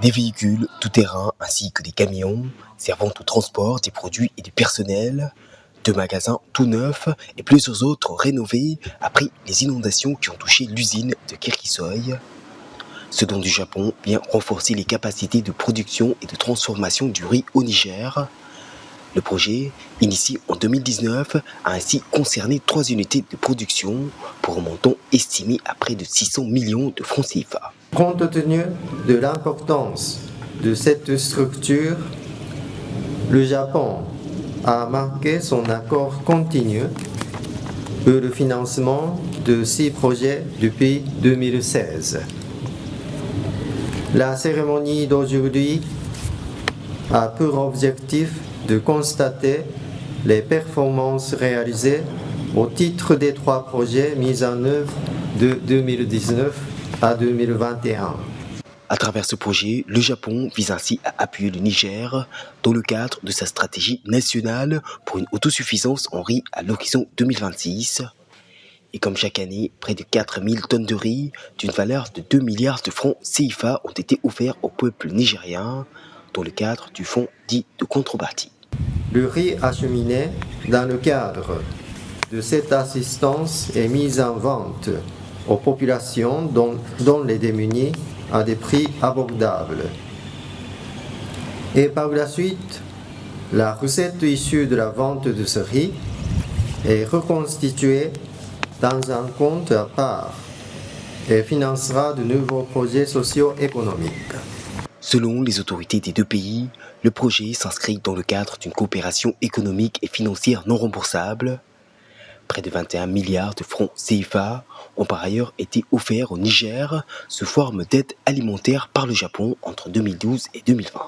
Des véhicules tout-terrain ainsi que des camions servant au transport des produits et du personnel, deux magasins tout neufs et plusieurs autres rénovés après les inondations qui ont touché l'usine de Kirisoy. Ce don du Japon vient renforcer les capacités de production et de transformation du riz au Niger. Le projet, initié en 2019, a ainsi concerné 3 unités de production pour un montant estimé à près de 600 millions de francs CFA. Compte tenu de l'importance de cette structure, le Japon a marqué son accord continu pour le financement de 6 projets depuis 2016. La cérémonie d'aujourd'hui a pour objectif de constater les performances réalisées au titre des 3 projets mis en œuvre de 2019 à 2021. À travers ce projet, le Japon vise ainsi à appuyer le Niger dans le cadre de sa stratégie nationale pour une autosuffisance en riz à l'horizon 2026. Et comme chaque année, près de 4000 tonnes de riz d'une valeur de 2 milliards de francs CFA ont été offerts au peuple nigérien dans le cadre du fonds dit de contrepartie. Le riz acheminé dans le cadre de cette assistance est mis en vente aux populations dont les démunis à des prix abordables. Et par la suite, la recette issue de la vente de ce riz est reconstituée dans un compte à part et financera de nouveaux projets socio-économiques. Selon les autorités des deux pays, le projet s'inscrit dans le cadre d'une coopération économique et financière non remboursable. Près de 21 milliards de francs CFA ont par ailleurs été offerts au Niger sous forme d'aide alimentaire par le Japon entre 2012 et 2020.